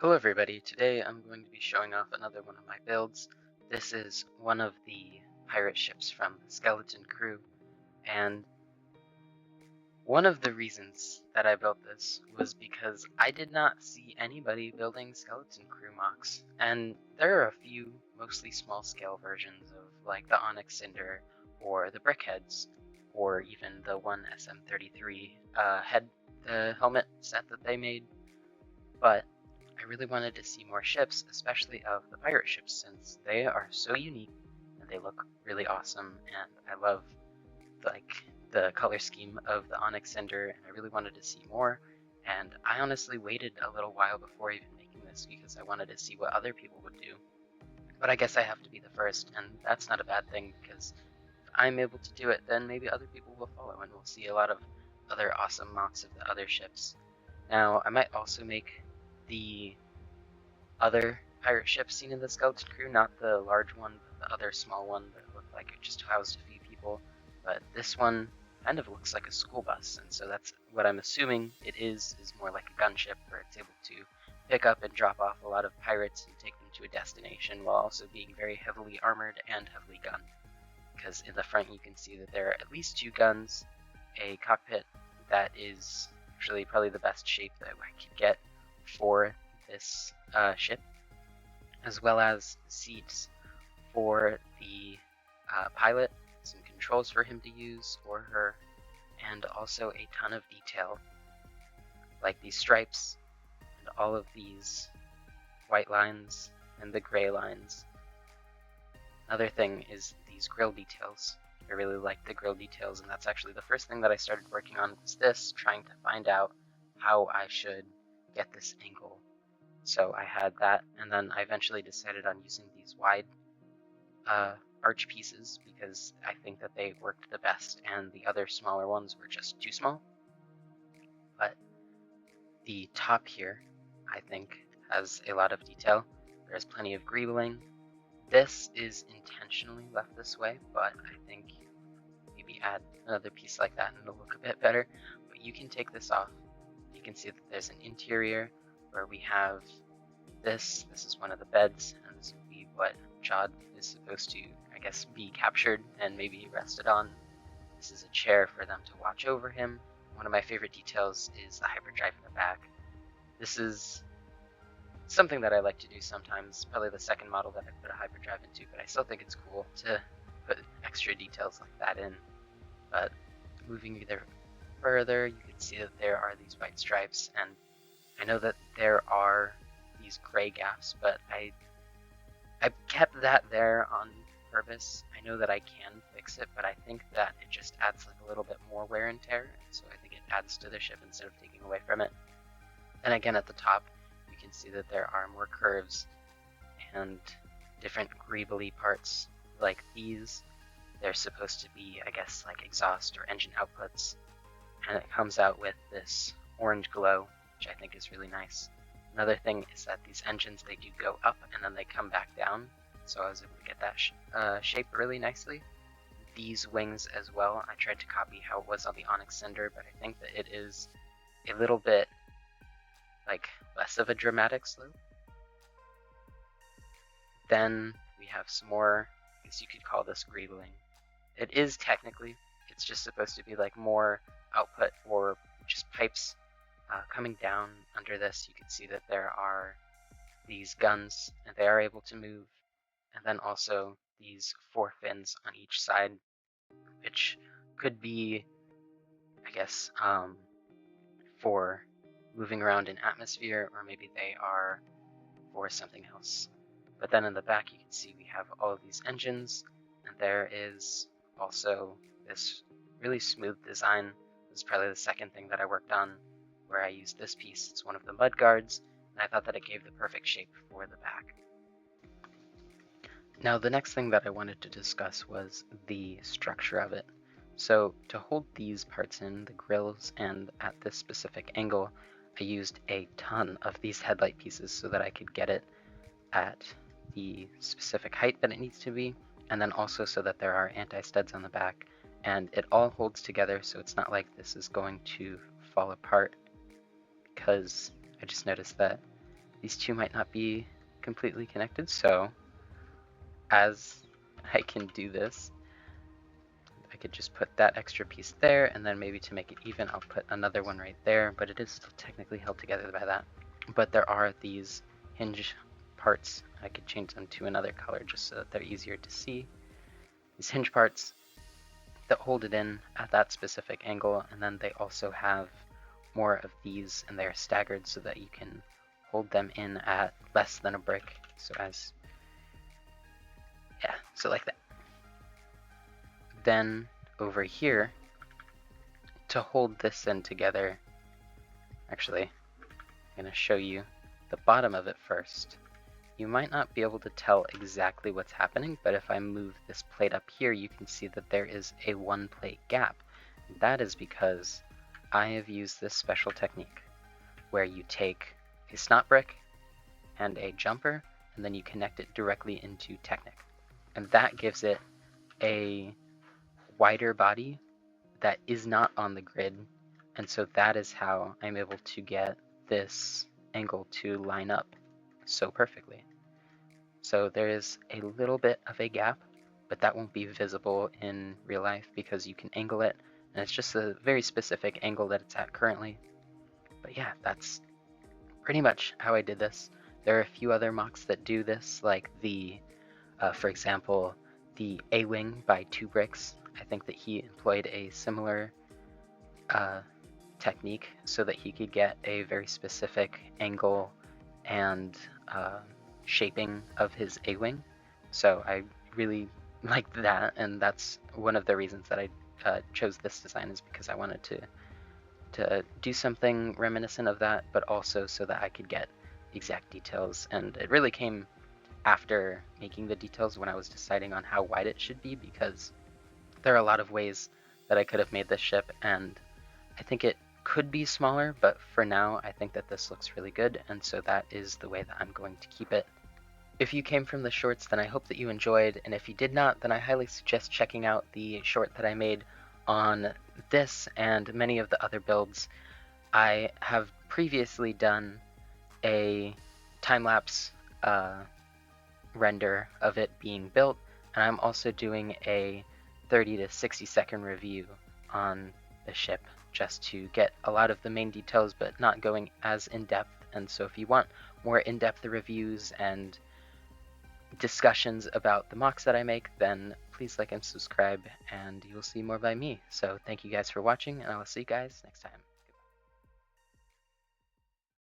Hello everybody, today I'm going to be showing off another one of my builds. This is one of the pirate ships from the Skeleton Crew, and one of the reasons that I built this was because I did not see anybody building Skeleton Crew MOCs, and there are a few mostly small scale versions of like the Onyx Cinder or the Brickheads, or even the one SM33 helmet set that they made, but I really wanted to see more ships, especially of the pirate ships, since they are so unique and they look really awesome, and I love the color scheme of the Onyx Cinder, and I really wanted to see more. And I honestly waited a little while before even making this because I wanted to see what other people would do. But I guess I have to be the first, and that's not a bad thing because if I'm able to do it, then maybe other people will follow, and we'll see a lot of other awesome MOCs of the other ships. Now, I might also make the other pirate ship seen in the Skeleton Crew, not the large one, but the other small one that looked like it just housed a few people. But this one kind of looks like a school bus, and so that's what I'm assuming it is more like a gunship, where it's able to pick up and drop off a lot of pirates and take them to a destination while also being very heavily armored and heavily gunned. Because in the front you can see that there are at least 2 guns, a cockpit that is actually probably the best shape that I could get for this ship, as well as seats for the pilot, some controls for him to use or her, and also a ton of detail like these stripes and all of these white lines and the gray lines. Another thing is these grill details. I really like the grill details, and that's actually the first thing that I started working on was this, trying to find out how I should get this angle. So I had that, and then I eventually decided on using these wide arch pieces because I think that they worked the best, and the other smaller ones were just too small. But the top here, I think, has a lot of detail. There's plenty of greebling. This is intentionally left this way, but I think maybe add another piece like that and it'll look a bit better. But you can take this off. You can see that there's an interior where we have this. This is one of the beds, and this would be what Jod is supposed to, I guess, be captured and maybe rested on. This is a chair for them to watch over him. One of my favorite details is the hyperdrive in the back. This is something that I like to do sometimes, probably the second model that I put a hyperdrive into, but I still think it's cool to put extra details like that in. But moving either further, you can see that there are these white stripes, and I know that there are these gray gaps, but I kept that there on purpose. I know that I can fix it, but I think that it just adds like a little bit more wear and tear, and so I think it adds to the ship instead of taking away from it. And again, at the top, you can see that there are more curves and different greebly parts like these. They're supposed to be, I guess, like exhaust or engine outputs, and it comes out with this orange glow, which I think is really nice. Another thing is that these engines, they do go up and then they come back down, so I was able to get that shape really nicely. These wings as well, I tried to copy how it was on the Onyx Cinder, but I think that it is a little bit like less of a dramatic slope. Then we have some more, I guess you could call this greebling. It is technically, it's just supposed to be like more output or just pipes coming down under this. You can see that there are these guns, and they are able to move, and then also these 4 fins on each side, which could be, I guess, for moving around in atmosphere, or maybe they are for something else. But then in the back you can see we have all of these engines, and there is also this really smooth design. This is probably the second thing that I worked on, where I used this piece. It's one of the mud guards, and I thought that it gave the perfect shape for the back. Now the next thing that I wanted to discuss was the structure of it. So to hold these parts in, the grills, and at this specific angle, I used a ton of these headlight pieces so that I could get it at the specific height that it needs to be, and then also so that there are anti-studs on the back, and it all holds together, so it's not like this is going to fall apart, because I just noticed that these two might not be completely connected, so as I can do this, I could just put that extra piece there, and then maybe to make it even, I'll put another one right there, but it is still technically held together by that. But there are these hinge parts. I could change them to another color just so that they're easier to see. These hinge parts that hold it in at that specific angle, and then they also have more of these, and they're staggered so that you can hold them in at less than a brick. So so like that. Then over here, to hold this in together, actually, I'm going to show you the bottom of it first. You might not be able to tell exactly what's happening, but if I move this plate up here, you can see that there is a one plate gap. That is because I have used this special technique where you take a snot brick and a jumper, and then you connect it directly into Technic. And that gives it a wider body that is not on the grid, and so that is how I'm able to get this angle to line up so perfectly. So there is a little bit of a gap, but that won't be visible in real life because you can angle it, and it's just a very specific angle that it's at currently. But yeah, that's pretty much how I did this. There are a few other MOCs that do this, like the, for example, the A-Wing by 2 Bricks. I think that he employed a similar technique so that he could get a very specific angle and shaping of his A-Wing. So I really liked that, and that's one of the reasons that I chose this design, is because I wanted to do something reminiscent of that, but also so that I could get exact details. And it really came after making the details when I was deciding on how wide it should be, because there are a lot of ways that I could have made this ship, and I think it could be smaller, but for now I think that this looks really good, and so that is the way that I'm going to keep it. If you came from the shorts, then I hope that you enjoyed, and if you did not, then I highly suggest checking out the short that I made on this and many of the other builds. I have previously done a time-lapse render of it being built, and I'm also doing a 30 to 60 second review on the ship just to get a lot of the main details but not going as in-depth. And so if you want more in-depth reviews and discussions about the MOCs that I make, then please like and subscribe, and you'll see more by me. So thank you guys for watching, and I will see you guys next time.